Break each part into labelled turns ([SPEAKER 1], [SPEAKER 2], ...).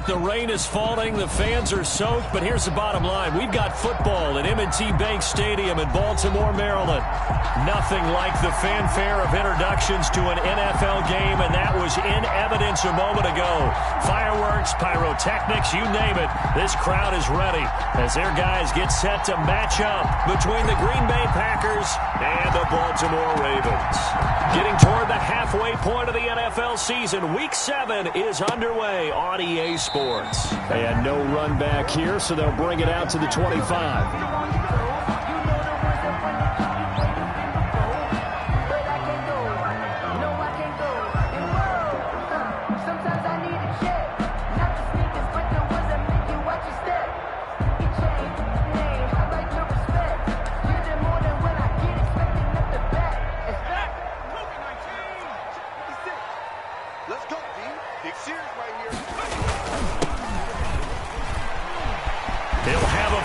[SPEAKER 1] The rain is falling. The fans are soaked. But here's the bottom line. We've got football at M&T Bank Stadium in Baltimore, Maryland. Nothing like the fanfare of introductions to an NFL game, and that was in evidence a moment ago. Fireworks, pyrotechnics, you name it. This crowd is ready as their guys get set to match up between the Green Bay Packers and the Baltimore Ravens. Getting toward the halfway point of the NFL season, Week 7 is underway on EA Sports. And no run back here, so they'll bring it out to the 25.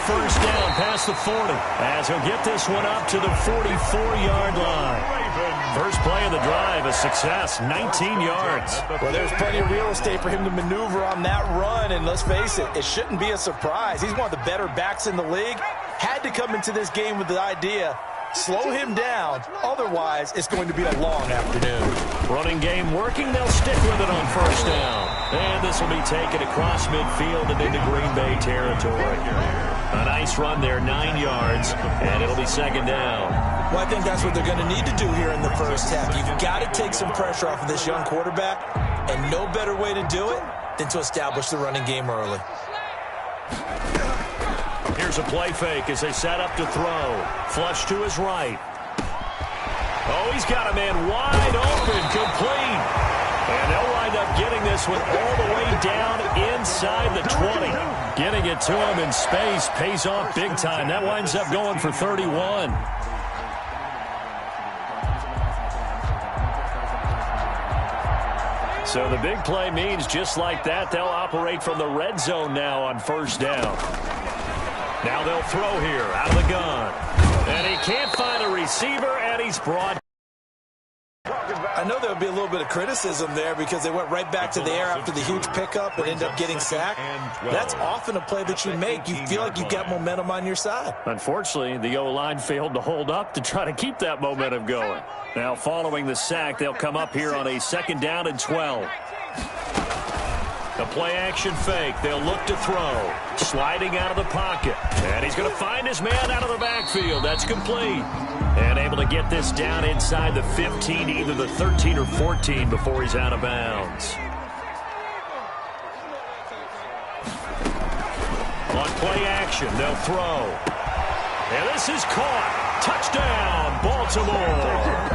[SPEAKER 1] First down past the 40 as he'll get this one up to the 44-yard line. First play of the drive, a success, 19 yards.
[SPEAKER 2] Well, there's plenty of real estate for him to maneuver on that run, and let's face it, it shouldn't be a surprise. He's one of the better backs in the league. Had to come into this game with the idea, slow him down, otherwise it's going to be a long afternoon.
[SPEAKER 1] Running game working, they'll stick with it on first down. And this will be taken across midfield and into Green Bay territory. A nice run there, 9 yards, and it'll be second down.
[SPEAKER 2] Well, I think that's what they're going to need to do here in the first half. You've got to take some pressure off of this young quarterback, and no better way to do it than to establish the running game early.
[SPEAKER 1] Here's a play fake as they set up to throw. Flush to his right. Oh, he's got a man wide open, complete. And they'll wind up getting this one all the way down inside the 20. Getting it to him in space pays off big time. That winds up going for 31. So the big play means just like that, they'll operate from the red zone now on first down. Now they'll throw here out of the gun. And he can't find a receiver, and he's brought.
[SPEAKER 2] I know there'll be a little bit of criticism there because they went right back to the air after the huge pickup and ended up getting sacked. That's often a play that you make. You feel like you've got momentum on your side.
[SPEAKER 1] Unfortunately, the O-line failed to hold up to try to keep that momentum going. Now, following the sack, they'll come up here on a second down and 12. The play-action fake. They'll look to throw. Sliding out of the pocket. And he's going to find his man out of the backfield. That's complete. And able to get this down inside the 15, either the 13 or 14 before he's out of bounds. On play action, they'll throw. And this is caught. Touchdown, Baltimore.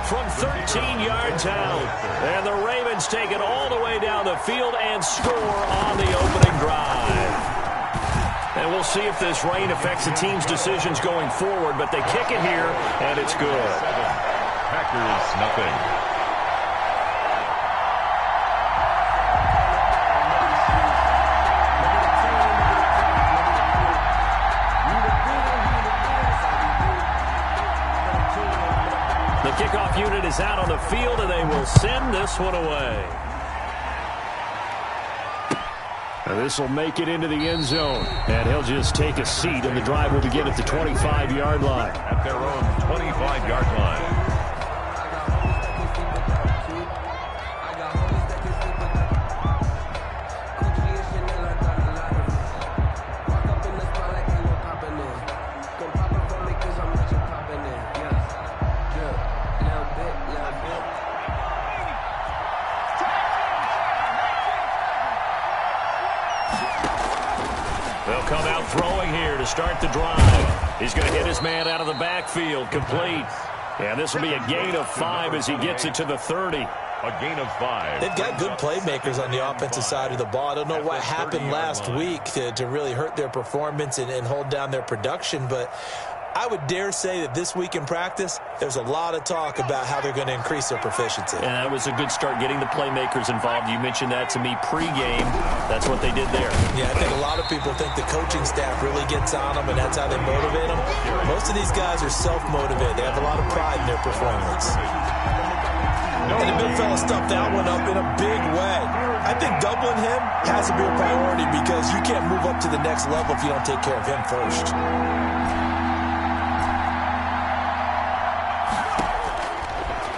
[SPEAKER 1] From 13 yards out. And the Ravens take it all the way down the field and score on the opening drive. And we'll see if this rain affects the team's decisions going forward, but they kick it here, and it's good.
[SPEAKER 3] Packers, nothing.
[SPEAKER 1] The kickoff unit is out on the field, and they will send this one away. And this will make it into the end zone. And he'll just take a seat, and the drive will begin at the 25-yard line.
[SPEAKER 3] At their own 25-yard line.
[SPEAKER 1] They'll come out throwing here to start the drive. He's going to hit his man out of the backfield, complete. And this will be a gain of 5 as he gets it to the 30.
[SPEAKER 3] A gain of 5.
[SPEAKER 2] They've got good playmakers on the offensive side of the ball. I don't know what happened last week to really hurt their performance and hold down their production, but I would dare say that this week in practice, there's a lot of talk about how they're going to increase their proficiency.
[SPEAKER 1] And that was a good start getting the playmakers involved. You mentioned that to me pregame. That's what they did there.
[SPEAKER 2] Yeah, I think a lot of people think the coaching staff really gets on them, and that's how they motivate them. Most of these guys are self-motivated. They have a lot of pride in their performance. And the big fella stuffed that one up in a big way. I think doubling him has to be a priority because you can't move up to the next level if you don't take care of him first.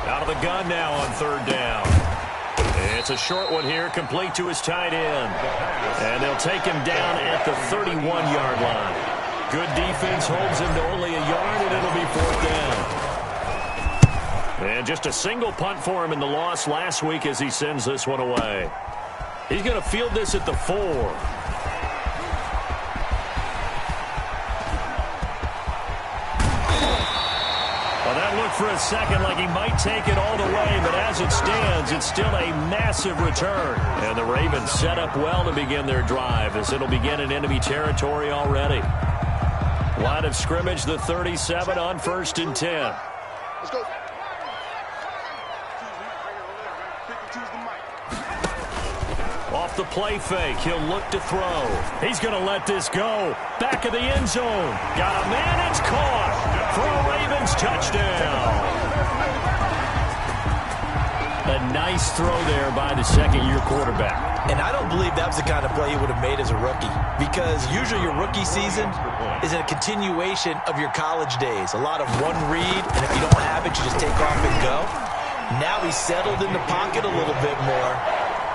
[SPEAKER 1] Out of the gun now on third down. It's a short one here, complete to his tight end. And they'll take him down at the 31-yard line. Good defense holds him to only a yard, and it'll be fourth down. And just a single punt for him in the loss last week as he sends this one away. He's going to field this at the 4. Well, that looked for a second like he might take it all the way, but as it stands, it's still a massive return. And the Ravens set up well to begin their drive as it'll begin in enemy territory already. Line of scrimmage, the 37 on 1st and 10.
[SPEAKER 4] Let's go.
[SPEAKER 1] Off the play fake, he'll look to throw. He's going to let this go. Back of the end zone. Got a man, it's caught. For a Ravens touchdown. A nice throw there by the second-year quarterback.
[SPEAKER 2] And I don't believe that was the kind of play he would have made as a rookie, because usually your rookie season is a continuation of your college days. A lot of one read, and if you don't have it, you just take off and go. Now he's settled in the pocket a little bit more,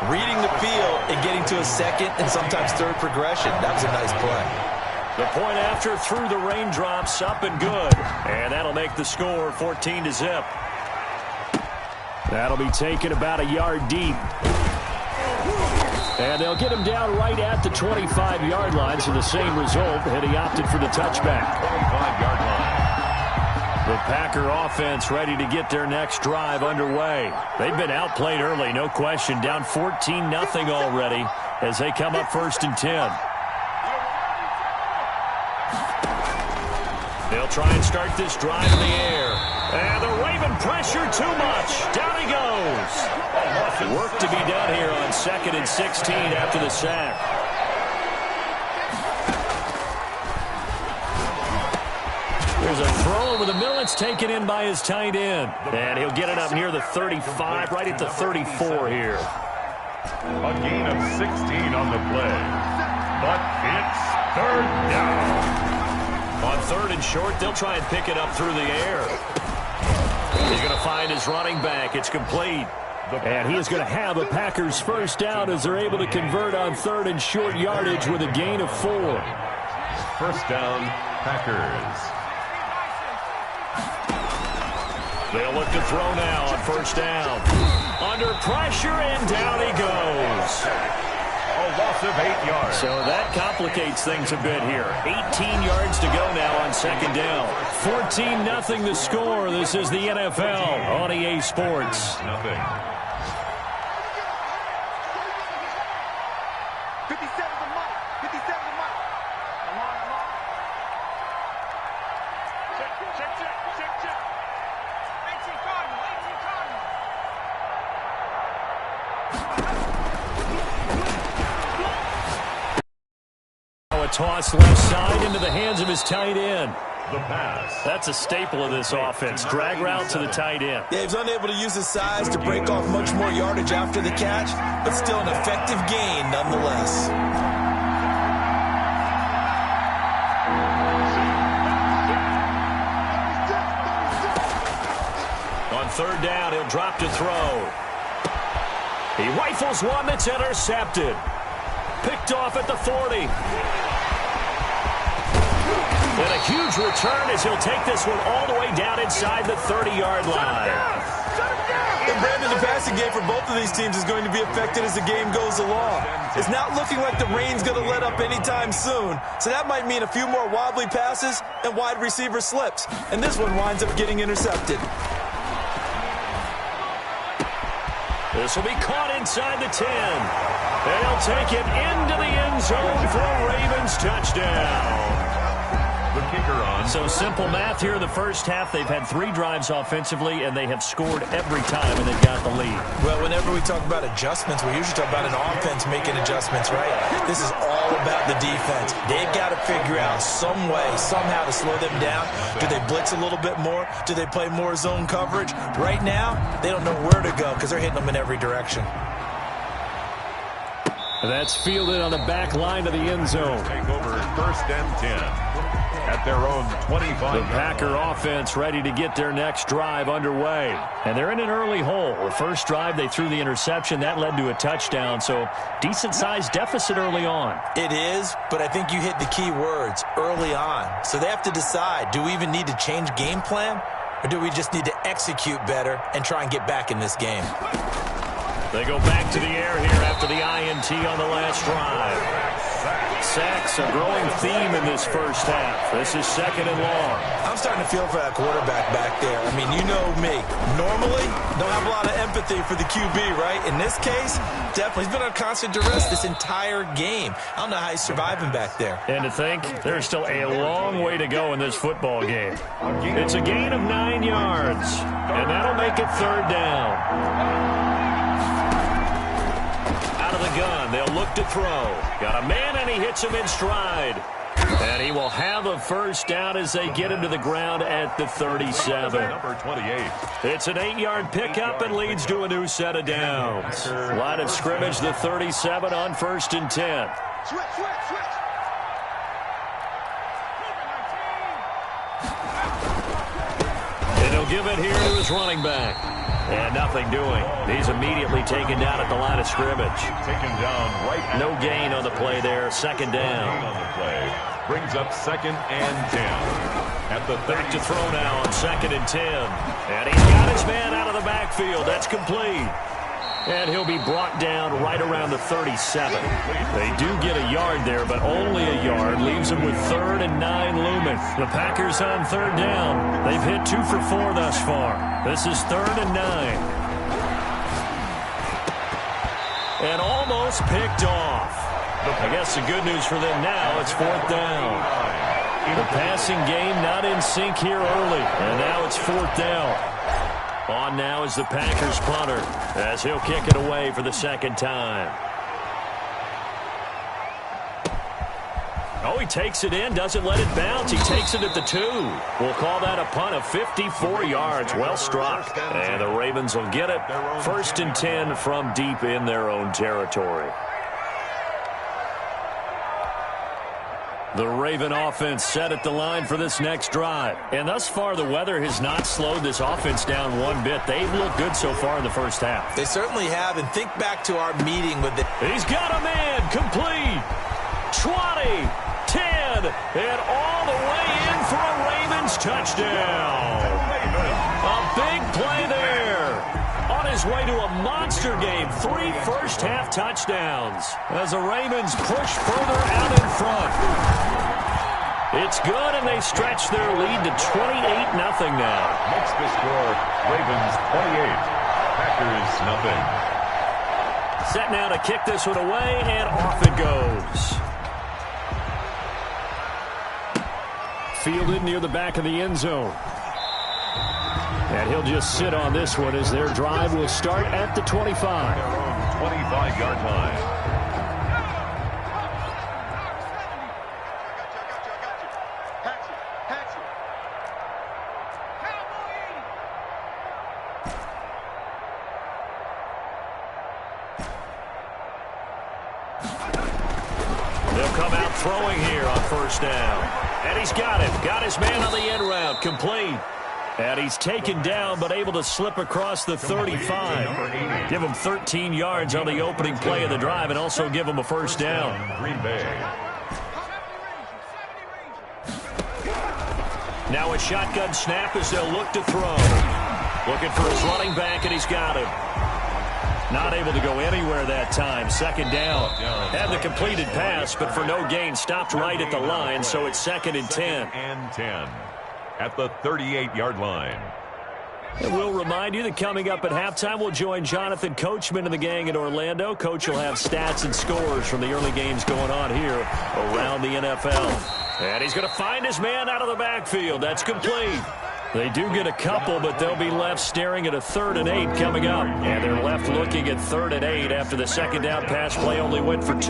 [SPEAKER 2] reading the field and getting to a second and sometimes third progression. That was a nice play.
[SPEAKER 1] The point after through the raindrops, up and good. And that'll make the score 14-0. That'll be taken about a yard deep. And they'll get him down right at the 25-yard line, so the same result, and he opted for the touchback.
[SPEAKER 3] 25-yard line.
[SPEAKER 1] The Packer offense ready to get their next drive underway. They've been outplayed early, no question. Down 14-0 already as they come up 1st and 10. They'll try and start this drive in the air. And the Raven pressure too much. Down he goes. Work to be done here on 2nd and 16 after the sack. There's a throw over the middle. It's taken in by his tight end. And he'll get it up near the 35, right at the 34 here.
[SPEAKER 3] A gain of 16 on the play. But it's third down.
[SPEAKER 1] On 3rd and short, they'll try and pick it up through the air. He's going to find his running back. It's complete. And he is going to have a Packers first down as they're able to convert on 3rd and short yardage with a gain of 4.
[SPEAKER 3] First down, Packers.
[SPEAKER 1] They'll look to throw now on 1st down. Under pressure, and down he goes.
[SPEAKER 3] A loss of 8 yards.
[SPEAKER 1] So that complicates things a bit here. 18 yards to go now on 2nd down. 14-0 the score. This is the NFL on EA Sports.
[SPEAKER 3] Nothing.
[SPEAKER 4] 57 to Mike. 57 to Mike. Come on, come on. Check. 18 Cardinal.
[SPEAKER 1] A toss left side into the hands of his tight end.
[SPEAKER 3] The pass.
[SPEAKER 1] That's a staple of this offense. Drag route to the tight end.
[SPEAKER 2] Yeah, he was unable to use his size to break off much more yardage after the catch, but still an effective gain nonetheless.
[SPEAKER 1] On 3rd down, he'll drop to throw. He rifles one that's intercepted. Picked off at the 40. And a huge return as he'll take this one all the way down inside the 30-yard line.
[SPEAKER 2] And Brandon, the passing game for both of these teams is going to be affected as the game goes along. It's not looking like the rain's going to let up anytime soon, so that might mean a few more wobbly passes and wide receiver slips. And this one winds up getting intercepted.
[SPEAKER 1] This will be caught inside the 10. They'll take it into the end zone for a Ravens touchdown.
[SPEAKER 3] The kicker on.
[SPEAKER 1] So simple math here in the first half. They've had 3 drives offensively, and they have scored every time, and they've got the lead.
[SPEAKER 2] Well, whenever we talk about adjustments, we usually talk about an offense making adjustments, right? This is all about the defense. They've got to figure out some way, somehow to slow them down. Do they blitz a little bit more? Do they play more zone coverage? Right now, they don't know where to go because they're hitting them in every direction.
[SPEAKER 1] That's fielded on the back line of the end zone.
[SPEAKER 3] Take over 1st and 10 at their own 25.
[SPEAKER 1] The Packer offense ready to get their next drive underway. And they're in an early hole. The first drive, they threw the interception. That led to a touchdown, so decent-sized deficit early on.
[SPEAKER 2] It is, but I think you hit the key words, early on. So they have to decide, do we even need to change game plan, or do we just need to execute better and try and get back in this game?
[SPEAKER 1] They go back to the air here after the INT on the last drive. Sacks, a growing theme in this first half. This is 2nd and long.
[SPEAKER 2] I'm starting to feel for that quarterback back there. I mean, you know me. Normally, don't have a lot of empathy for the QB, right? In this case, definitely. He's been on constant duress this entire game. I don't know how he's surviving back there.
[SPEAKER 1] And to think, there's still a long way to go in this football game. It's a gain of 9 yards, and that'll make it 3rd down. Out of the gun, they'll look to throw. Got a man, and he hits him in stride. And he will have a first down as they get him to the ground at the 37.
[SPEAKER 3] Number 28.
[SPEAKER 1] It's an 8-yard pickup and leads to a new set of downs. Line of scrimmage, the 37 on 1st and 10.
[SPEAKER 4] Switch.
[SPEAKER 1] And he'll give it here to his running back. And nothing doing. He's immediately taken down at the line of scrimmage.
[SPEAKER 3] Taken down right.
[SPEAKER 1] No gain on the play there. 2nd down.
[SPEAKER 3] On the play. Brings up 2nd and 10. At the
[SPEAKER 1] Back to throw now on 2nd and 10. And he's got his man out of the backfield. That's complete. And he'll be brought down right around the 37. They do get a yard there, but only a yard. Leaves them with 3rd and 9 looming. The Packers on 3rd down. They've hit 2 for 4 thus far. This is 3rd and 9. And almost picked off. I guess the good news for them now, it's 4th down. The passing game not in sync here early. And now it's 4th down. On now is the Packers punter as he'll kick it away for the 2nd time. Oh, he takes it in, doesn't let it bounce. He takes it at the 2. We'll call that a punt of 54 yards. Well struck. And the Ravens will get it. 1st and 10 from deep in their own territory. The Raven offense set at the line for this next drive. And thus far, the weather has not slowed this offense down one bit. They've looked good so far in the first half.
[SPEAKER 2] They certainly have, and think back to our meeting with the...
[SPEAKER 1] He's got a man, complete, 20, 10, and all the way in for a Ravens touchdown. A big play there. On his way to a monster game, 3 first-half touchdowns as the Ravens push further out in front. It's good, and they stretch their lead to 28-0 now.
[SPEAKER 3] Makes the score Ravens 28, Packers nothing.
[SPEAKER 1] Set now to kick this one away, and off it goes. Fielded near the back of the end zone. And he'll just sit on this one as their drive will start at the 25.
[SPEAKER 3] 25-yard line.
[SPEAKER 1] They'll come out throwing here on 1st down. And he's got it. Got his man on the end route. Complete. And he's taken down, but able to slip across the 35. Give him 13 yards on the opening play of the drive and also give him a 1st down.
[SPEAKER 3] Green Bay.
[SPEAKER 1] Now a shotgun snap as they'll look to throw. Looking for his running back, and he's got him. Not able to go anywhere that time. 2nd down. Had the completed pass, but for no gain. Stopped right at the line, so it's 2nd and 10.
[SPEAKER 3] 2nd and 10. At the 38-yard line.
[SPEAKER 1] And we'll remind you that coming up at halftime, we'll join Jonathan Coachman and the gang in Orlando. Coach will have stats and scores from the early games going on here around the NFL. And he's going to find his man out of the backfield. That's complete. They do get a couple, but they'll be left staring at a 3rd and 8 coming up. And they're left looking at 3rd and 8 after the 2nd down pass play only went for 2.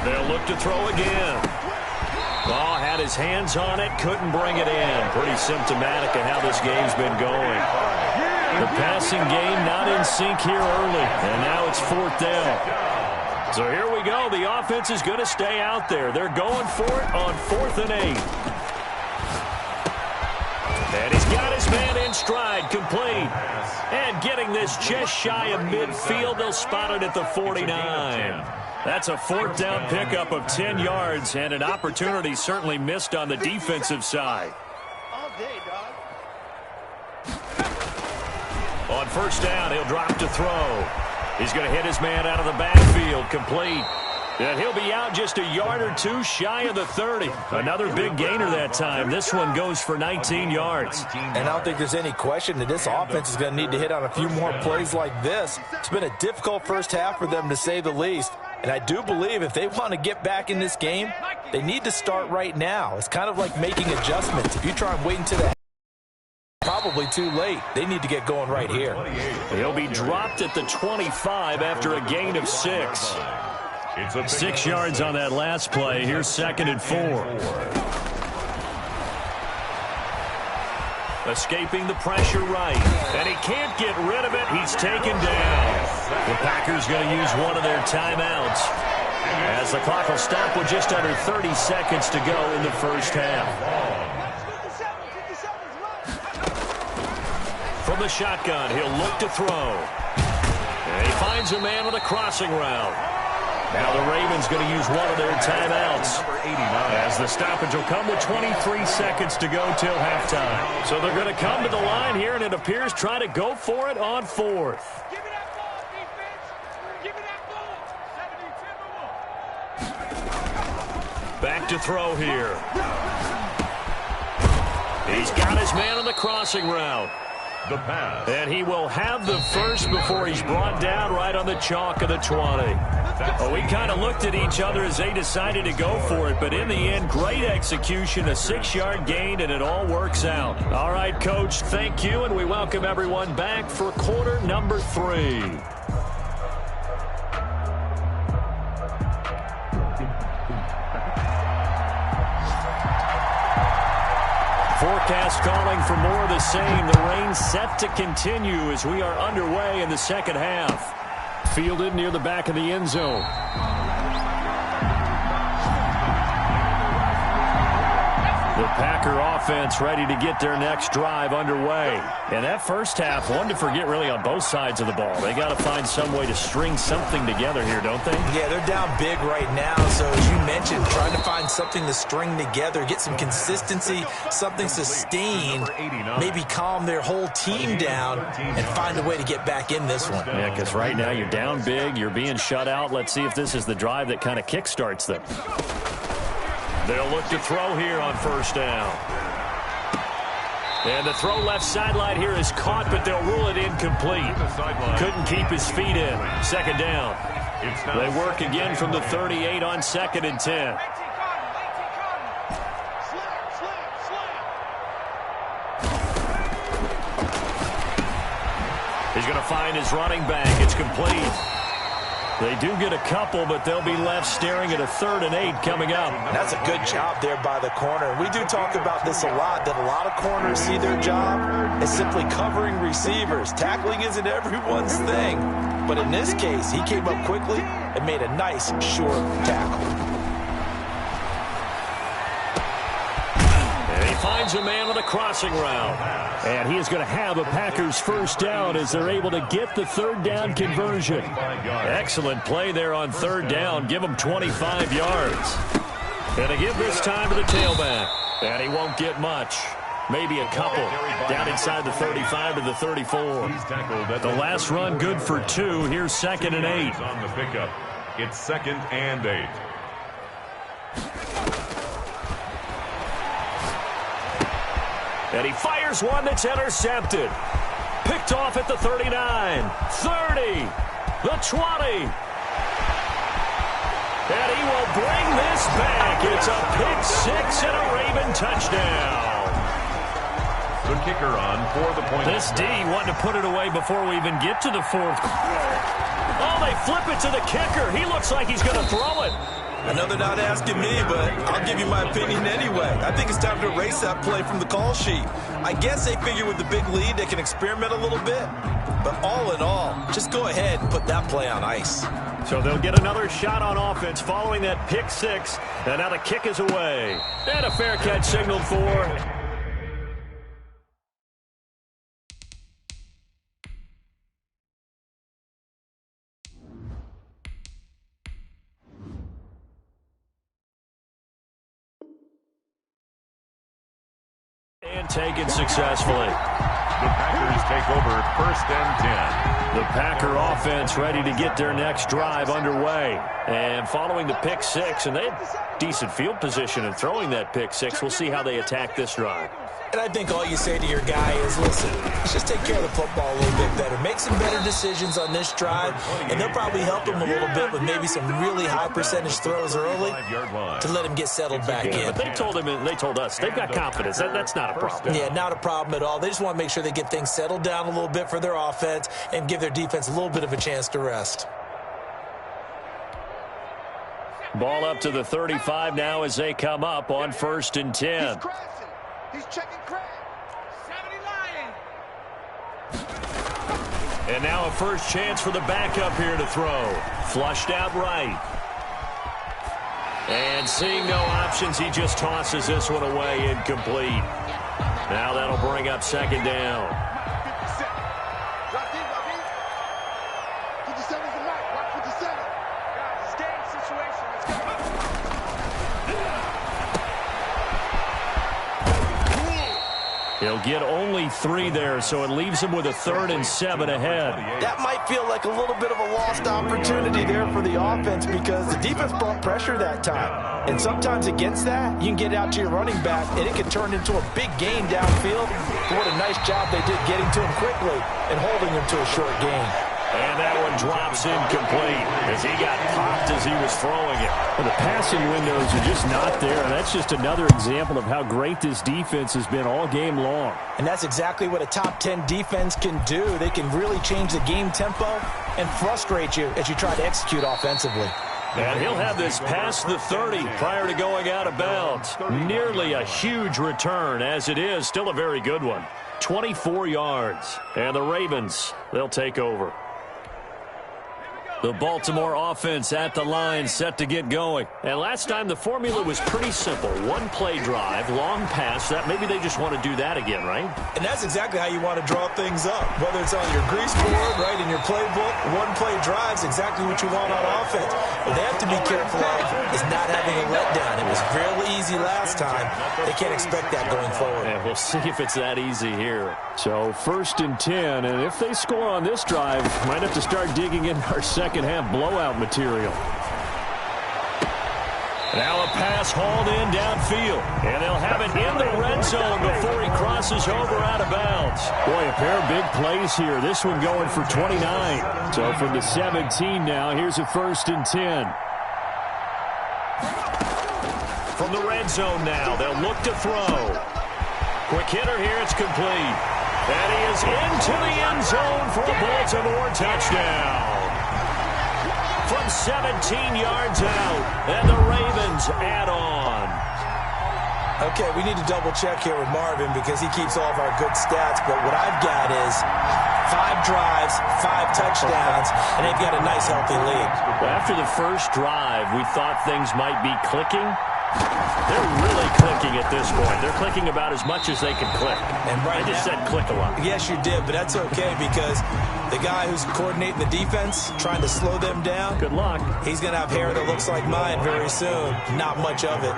[SPEAKER 1] They'll look to throw again. Ball had his hands on it, couldn't bring it in. Pretty symptomatic of how this game's been going. The passing game not in sync here early, and now it's 4th down. So here we go. The offense is going to stay out there. They're going for it on 4th and 8. And he's got his man in stride, complete. And getting this just shy of midfield, they'll spot it at the 49. That's a 4th down pickup of 10 yards, and an opportunity certainly missed on the defensive side.
[SPEAKER 4] All day, dog.
[SPEAKER 1] On 1st down, he'll drop to throw. He's going to hit his man out of the backfield, complete. And he'll be out just a yard or two shy of the 30. Another big gainer that time. This one goes for 19 yards.
[SPEAKER 2] And I don't think there's any question that this offense is going to need to hit on a few more plays like this. It's been a difficult first half for them, to say the least. And I do believe if they want to get back in this game, they need to start right now. It's kind of like making adjustments. If you try and wait until that, probably too late. They need to get going right here.
[SPEAKER 1] He'll be dropped at the 25 after a gain of 6. 6 yards on that last play. Here's 2nd and 4. Escaping the pressure right. And he can't get rid of it. He's taken down. The Packers going to use one of their timeouts, as the clock will stop with just under 30 seconds to go in the first half. From the shotgun, he'll look to throw. And he finds a man with a crossing route. Now the Ravens going to use one of their timeouts, as the stoppage will come with 23 seconds to go till halftime. So they're going to come to the line here, and it appears try to go for it on 4th.
[SPEAKER 4] Give me that ball, defense. Give me that ball.
[SPEAKER 1] Back to throw here. He's got his man on the crossing route.
[SPEAKER 3] The pass.
[SPEAKER 1] And he will have the first before he's brought down right on the chalk of the 20. Well, we kind of looked at each other as they decided to go for it, but in the end, great execution, a 6-yard gain, and it all works out. All right, Coach, thank you, and we welcome everyone back for quarter number 3. Forecast calling for more of the same. The rain set to continue as we are underway in the second half. Fielded near the back of the end zone. The Packer offense ready to get their next drive underway. And that first half, one to forget really on both sides of the ball. They got to find some way to string something together here, don't they?
[SPEAKER 2] Yeah, they're down big right now. So as you mentioned, trying to find something to string together, get some consistency, something sustained, maybe calm their whole team down and find a way to get back in this one.
[SPEAKER 1] Yeah, because right now you're down big, you're being shut out. Let's see if this is the drive that kind of kickstarts them. They'll look to throw here on 1st down. And the throw left sideline here is caught, but they'll rule it incomplete. Couldn't keep his feet in. 2nd down. They work again from the 38 on 2nd and 10. He's going to find his running back. It's complete. They do get a couple, but they'll be left staring at a 3rd and 8 coming up.
[SPEAKER 2] That's a good job there by the corner. We do talk about this a lot, that a lot of corners see their job as simply covering receivers. Tackling isn't everyone's thing. But in this case, he came up quickly and made a nice, short tackle.
[SPEAKER 1] Finds a man with a crossing route. And he is going to have a Packers 1st down as they're able to get the 3rd down conversion. Excellent play there on 3rd down. Give him 25 yards. And to give this time to the tailback. And he won't get much. Maybe a couple. Down inside the 35 to the 34. The last run good for 2. Here's 2nd and 8.
[SPEAKER 3] On the pickup. It's 2nd and 8.
[SPEAKER 1] And he fires one that's intercepted. Picked off at the 39, 30, the 20. And he will bring this back. It's a pick 6 and a Raven touchdown.
[SPEAKER 3] The kicker on for the point.
[SPEAKER 1] This D wanting to put it away before we even get to the 4th. Oh, they flip it to the kicker. He looks like he's going to throw it.
[SPEAKER 2] I know they're not asking me, but I'll give you my opinion anyway. I think it's time to erase that play from the call sheet. I guess they figure with the big lead they can experiment a little bit. But all in all, just go ahead and put that play on ice.
[SPEAKER 1] So they'll get another shot on offense following that pick six. And now the kick is away. And a fair catch signaled for. And taken successfully.
[SPEAKER 3] The Packers take over 1st and 10.
[SPEAKER 1] The Packer offense ready to get their next drive underway. And following the pick six, and they had decent field position in throwing that pick six. We'll see how they attack this drive.
[SPEAKER 2] And I think all you say to your guy is, listen, let's just take care of the football a little bit better. Make some better decisions on this drive, and they'll probably help him a little bit with maybe some really high percentage throws early to let him get settled back in.
[SPEAKER 1] But they told him, and they told us, they've got confidence. That's not a problem.
[SPEAKER 2] Yeah, not a problem at all. They just want to make sure they get things settled down a little bit for their offense and give their defense a little bit of a chance to rest.
[SPEAKER 1] Ball up to the 35 now as they come up on 1st and 10.
[SPEAKER 4] He's checking Craig. 70 Lions.
[SPEAKER 1] And now a first chance for the backup here to throw. Flushed out right. And seeing no options, he just tosses this one away incomplete. Now that'll bring up 2nd down.
[SPEAKER 4] 57. Drop in, drop in. 57 is the mark. Mark 57. Guys, game situation. Let's go.
[SPEAKER 1] He'll get only 3 there, so it leaves him with a 3rd and 7 ahead.
[SPEAKER 2] That might feel like a little bit of a lost opportunity there for the offense because the defense brought pressure that time. And sometimes against that, you can get out to your running back, and it can turn into a big gain downfield. But what a nice job they did getting to him quickly and holding him to a short gain.
[SPEAKER 1] And that one drops incomplete as he got popped as he was throwing it. Well, the passing windows are just not there, and that's just another example of how great this defense has been all game long.
[SPEAKER 2] And that's exactly what a top 10 defense can do. They can really change the game tempo and frustrate you as you try to execute offensively.
[SPEAKER 1] And he'll have this past the 30 prior to going out of bounds. Nearly a huge return as it is. Still a very good one. 24 yards. And the Ravens, they'll take over. The Baltimore offense at the line, set to get going. And last time the formula was pretty simple. One play drive, long pass. That maybe they just want to do that again, right?
[SPEAKER 2] And that's exactly how you want to draw things up. Whether it's on your grease board, right, in your playbook, one play drive is exactly what you want on offense. What they have to be careful of is not having a letdown. It was fairly easy last time. They can't expect that going forward.
[SPEAKER 1] And we'll see if it's that easy here. So 1st and 10, and if they score on this drive, might have to start digging into our second half blowout material. Now a pass hauled in downfield, and they'll have it in the red zone before he crosses over out of bounds. Boy, a pair of big plays here. This one going for 29. So from the 17 now, here's a 1st and 10. From the red zone now, they'll look to throw. Quick hitter here, it's complete. And he is into the end zone for a Baltimore touchdown. From 17 yards out, and the Ravens add on.
[SPEAKER 2] Okay, we need to double check here with Marvin because he keeps all of our good stats, but what I've got is 5 drives, 5 touchdowns, and they've got a nice, healthy lead.
[SPEAKER 1] Well, after the first drive, we thought things might be clicking. They're really clicking at this point. They're clicking about as much as they can click.
[SPEAKER 2] And right
[SPEAKER 1] I just said click a lot.
[SPEAKER 2] Yes, you did, but that's okay because the guy who's coordinating the defense, trying to slow them down,
[SPEAKER 1] Good luck.
[SPEAKER 2] he's going to have hair that looks like mine very soon. Not much of it.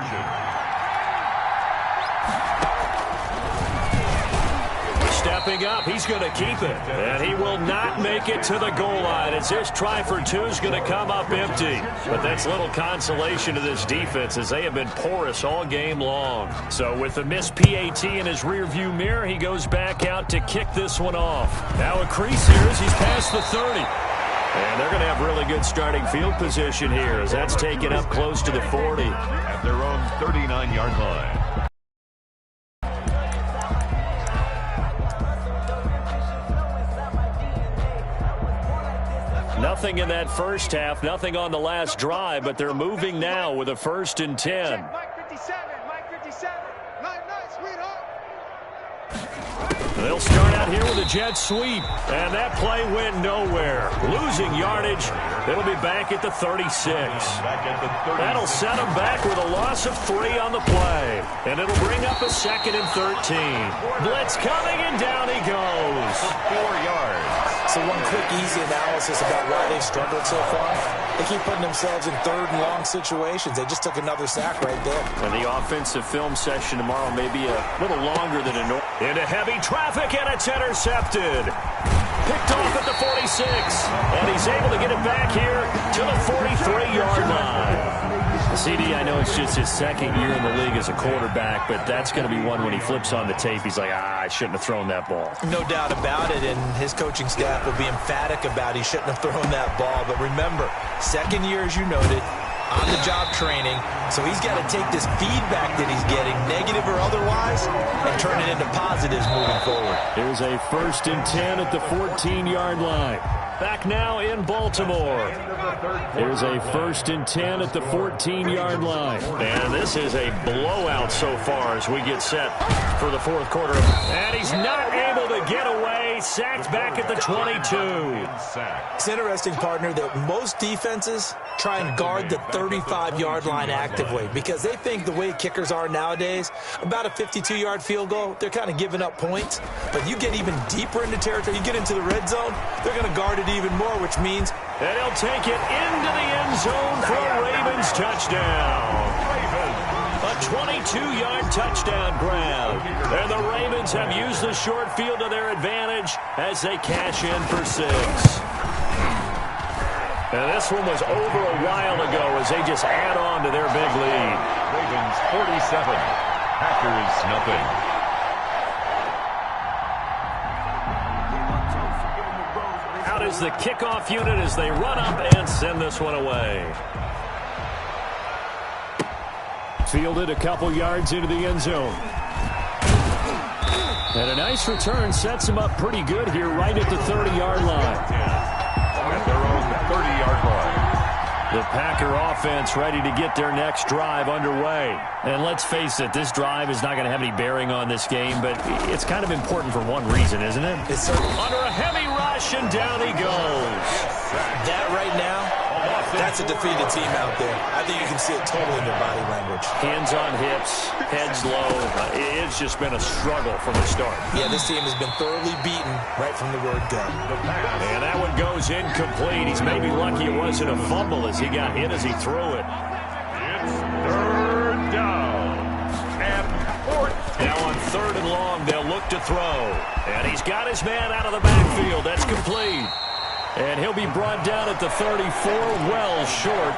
[SPEAKER 1] Stepping up, he's going to keep it. And he will not make it to the goal line as this try for 2 is going to come up empty. But that's little consolation to this defense as they have been porous all game long. So with the missed PAT in his rearview mirror, he goes back out to kick this one off. Now a crease here as he's past the 30. And they're going to have really good starting field position here as that's taken up close to the 40.
[SPEAKER 3] At their own 39-yard line.
[SPEAKER 1] Nothing in that first half, nothing on the last drive, but they're moving now with a 1st and 10.
[SPEAKER 4] Mike 57, Mike 57. Night, sweetheart.
[SPEAKER 1] They'll start out here with a jet sweep, and that play went nowhere. Losing yardage. It'll be back at the 36. That'll set them back with a loss of 3 on the play, and it'll bring up a 2nd and 13. Blitz coming, and down he goes.
[SPEAKER 3] 4 yards.
[SPEAKER 2] So one quick, easy analysis about why they've struggled so far. They keep putting themselves in 3rd and long situations. They just took another sack right there.
[SPEAKER 1] And the offensive film session tomorrow may be a little longer than a normal. Into heavy traffic, and it's intercepted. Picked off at the 46, and he's able to get it back here to the 43-yard line. CD, I know it's just his 2nd year in the league as a quarterback, but that's going to be one when he flips on the tape, he's like, I shouldn't have thrown that ball.
[SPEAKER 2] No doubt about it, and his coaching staff will be emphatic about he shouldn't have thrown that ball. But remember, 2nd year, as you noted, on-the-job training, so he's got to take this feedback that he's getting, negative or otherwise, and turn it into positives moving forward.
[SPEAKER 1] Here's a 1st and 10 at the 14-yard line. Back now in Baltimore. Here's a 1st and 10 at the 14-yard line. And this is a blowout so far as we get set for the 4th quarter. And he's not able to get away. Sacked back at the 22.
[SPEAKER 2] It's interesting, partner, that most defenses try and guard the 35-yard line actively because they think the way kickers are nowadays, about a 52-yard field goal, they're kind of giving up points. But you get even deeper into territory, you get into the red zone, they're going to guard it even more, which means
[SPEAKER 1] and he'll take it into the end zone for a Ravens touchdown. A 22-yard touchdown grab. And the Ravens have used the short field to their advantage as they cash in for 6. And this one was over a while ago as they just add on to their big lead.
[SPEAKER 3] Ravens 47, Packers nothing.
[SPEAKER 1] Out is the kickoff unit as they run up and send this one away. Fielded a couple yards into the end zone. And a nice return sets him up pretty good here right at the 30-yard line.
[SPEAKER 3] At their own 30-yard line.
[SPEAKER 1] The Packer offense ready to get their next drive underway. And let's face it, this drive is not going to have any bearing on this game, but it's kind of important for one reason, isn't it?
[SPEAKER 2] it's certainly
[SPEAKER 1] Under a heavy rush, and down he goes.
[SPEAKER 2] that right now, that's a defeated team out there. I think you can see it totally in their body language.
[SPEAKER 1] Hands on hips, heads low. It's just been a struggle from the start.
[SPEAKER 2] Yeah, this team has been thoroughly beaten right from the word go.
[SPEAKER 1] And that one goes incomplete. He's maybe lucky it wasn't a fumble as he got hit as he threw it.
[SPEAKER 3] It's 3rd down and 4th.
[SPEAKER 1] Now on 3rd and long, they'll look to throw. And he's got his man out of the backfield. That's complete. And he'll be brought down at the 34, well short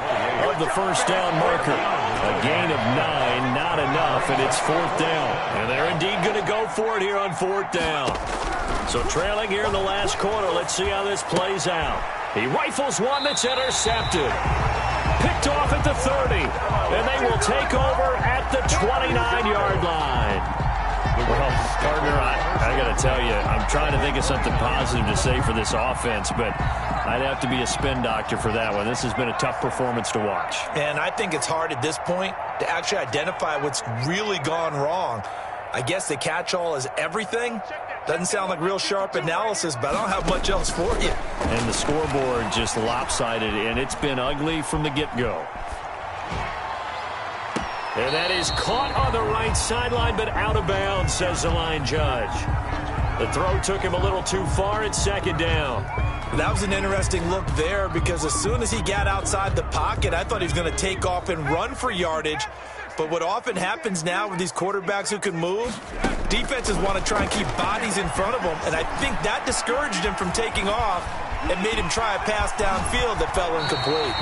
[SPEAKER 1] of the 1st down marker. A gain of 9, not enough, and it's 4th down. And they're indeed going to go for it here on 4th down. So trailing here in the last quarter, let's see how this plays out. He rifles one that's intercepted. Picked off at the 30, and they will take over at the 29-yard line. Well, partner, I got to tell you, I'm trying to think of something positive to say for this offense, but I'd have to be a spin doctor for that one. This has been a tough performance to watch.
[SPEAKER 2] And I think it's hard at this point to actually identify what's really gone wrong. I guess the catch-all is everything. Doesn't sound like real sharp analysis, but I don't have much else for you.
[SPEAKER 1] And the scoreboard just lopsided, and it's been ugly from the get-go. And that is caught on the right sideline, but out of bounds, says the line judge. The throw took him a little too far. It's 2nd down.
[SPEAKER 2] That was an interesting look there because as soon as he got outside the pocket, I thought he was going to take off and run for yardage. But what often happens now with these quarterbacks who can move, defenses want to try and keep bodies in front of them, and I think that discouraged him from taking off and made him try a pass downfield that fell incomplete.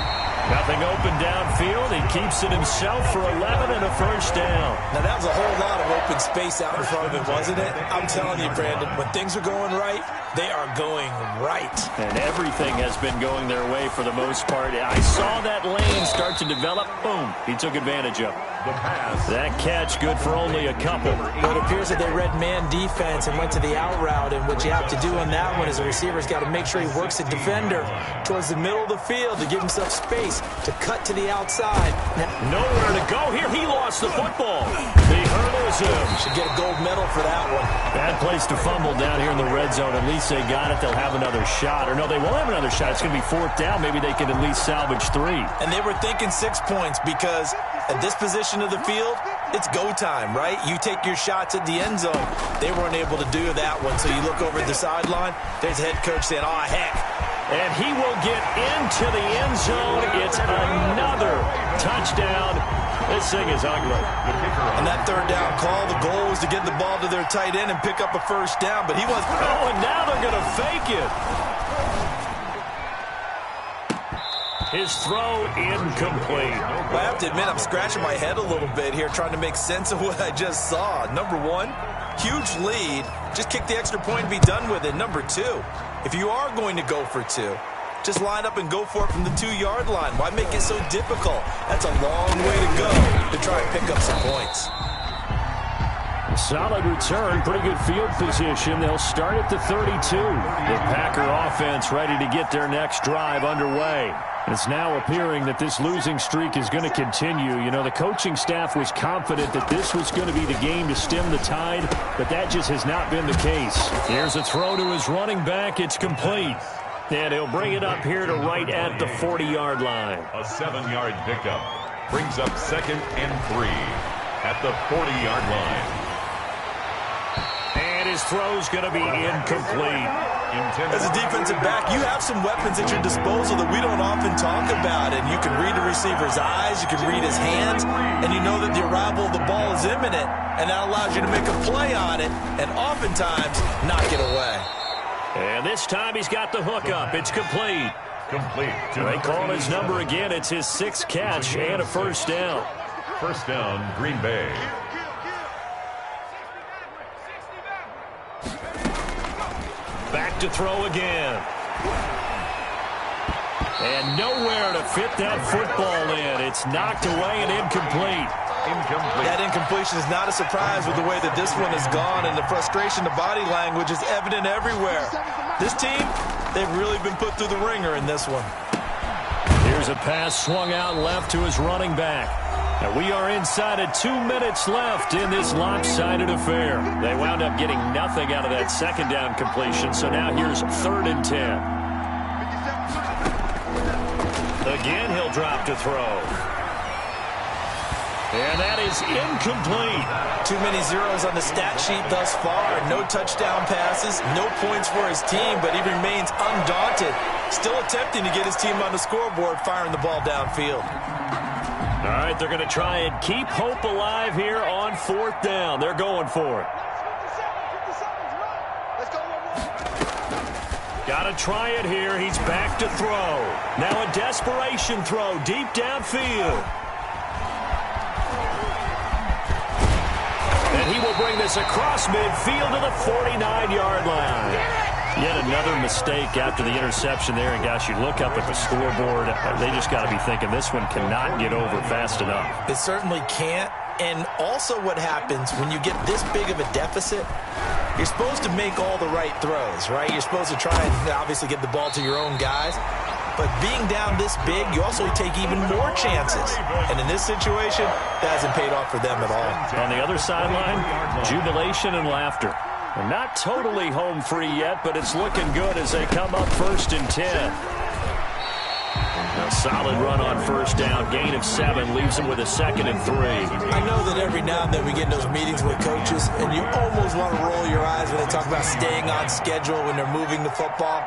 [SPEAKER 1] Nothing open downfield. He keeps it himself for 11 and a first down.
[SPEAKER 2] Now, that was a whole lot of open space out in front of him, wasn't it? I'm telling you, Brandon, when things are going right, they are going right.
[SPEAKER 1] And everything has been going their way for the most part. I saw that lane start to develop. Boom. He took advantage of it. That catch good for only a couple.
[SPEAKER 2] Well, it appears that they read man defense and went to the out route, and what you have to do on that one is the receiver's got to make sure he works the defender towards the middle of the field to give himself space to cut to the outside.
[SPEAKER 1] Nowhere to go here. He lost the football. He hurdles him.
[SPEAKER 2] Should get a gold medal for that one.
[SPEAKER 1] Bad place to fumble down here in the red zone. At least they got it. They'll have another shot. Or no, they won't have another shot. It's going to be fourth down. Maybe they can at least salvage 3.
[SPEAKER 2] And they were thinking 6 points because at this position of the field, it's go time, right? You take your shots at the end zone. They weren't able to do that one. So you look over at the sideline, there's the head coach saying, oh, heck.
[SPEAKER 1] And he will get into the end zone. It's another touchdown. This thing is ugly.
[SPEAKER 2] On that third down call, the goal was to get the ball to their tight end and pick up a first down, but he was...
[SPEAKER 1] Oh, and now they're going to fake it. His throw incomplete.
[SPEAKER 2] Well, I have to admit, I'm scratching my head a little bit here trying to make sense of what I just saw. Number one, huge lead. Just kick the extra point and be done with it. Number two, if you are going to go for 2, just line up and go for it from the 2-yard line. Why make it so difficult? That's a long way to go to try and pick up some points.
[SPEAKER 1] Solid return, pretty good field position. They'll start at the 32. The Packer offense ready to get their next drive underway. It's now appearing that this losing streak is going to continue. You know, the coaching staff was confident that this was going to be the game to stem the tide, but that just has not been the case. Here's a throw to his running back. It's complete. And he'll bring it up here to right at the 40-yard line.
[SPEAKER 3] A 7-yard pickup brings up 2nd and 3 at the 40-yard line.
[SPEAKER 1] And his throw's going to be incomplete.
[SPEAKER 2] As a defensive back, you have some weapons at your disposal that we don't often talk about. And you can read the receiver's eyes, you can read his hands, and you know that the arrival of the ball is imminent. And that allows you to make a play on it and oftentimes knock it away.
[SPEAKER 1] And this time he's got the hook up. It's complete. They call his number again. It's his 6th catch and a first down.
[SPEAKER 3] First down, Green Bay.
[SPEAKER 1] Back to throw again. And nowhere to fit that football in. It's knocked away and incomplete.
[SPEAKER 2] That incompletion is not a surprise with the way that this one has gone, and the frustration, the body language is evident everywhere. This team, they've really been put through the ringer in this one.
[SPEAKER 1] Here's a pass swung out left to his running back. And we are inside of 2 minutes left in this lopsided affair. They wound up getting nothing out of that second down completion, so now here's 3rd and 10. Again, he'll drop to throw. And that is incomplete.
[SPEAKER 2] Too many zeros on the stat sheet thus far. No touchdown passes, no points for his team, but he remains undaunted. Still attempting to get his team on the scoreboard, firing the ball downfield.
[SPEAKER 1] All right, they're going to try and keep hope alive here on 4th down. They're going for it. Got to try it here. He's back to throw. Now a desperation throw deep downfield. And he will bring this across midfield to the 49-yard line. Yet another mistake after the interception there. And, gosh, you look up at the scoreboard. They just got to be thinking this one cannot get over fast enough.
[SPEAKER 2] It certainly can't. And also what happens when you get this big of a deficit, you're supposed to make all the right throws, right? You're supposed to try and obviously get the ball to your own guys. But being down this big, you also take even more chances. And in this situation, that hasn't paid off for them at all.
[SPEAKER 1] On the other sideline, jubilation and laughter. They're not totally home free yet, but it's looking good as they come up 1st and 10. A solid run on 1st down. Gain of 7 leaves them with a 2nd and 3.
[SPEAKER 2] I know that every now and then we get in those meetings with coaches, and you almost want to roll your eyes when they talk about staying on schedule when they're moving the football.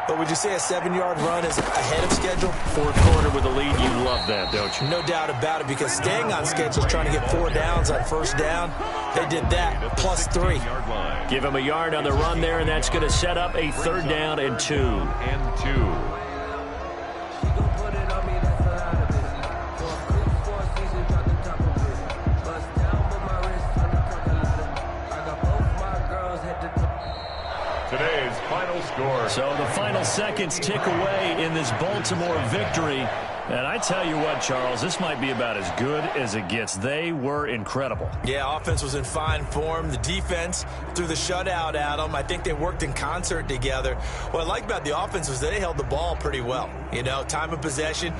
[SPEAKER 2] But would you say a 7-yard run is ahead of schedule?
[SPEAKER 1] 4th quarter with a lead, you love that, don't you?
[SPEAKER 2] No doubt about it, because staying on schedule is trying to get 4 downs on 1st down. They did that, plus 3.
[SPEAKER 1] Give him a yard on the run there, and that's going to set up a 3rd down and 2.
[SPEAKER 3] today's final score.
[SPEAKER 1] So the final seconds tick away in this Baltimore victory. And I tell you what, Charles, this might be about as good as it gets. They were incredible.
[SPEAKER 2] Yeah, offense was in fine form. The defense threw the shutout at them. I think they worked in concert together. What I like about the offense was they held the ball pretty well. You know, time of possession,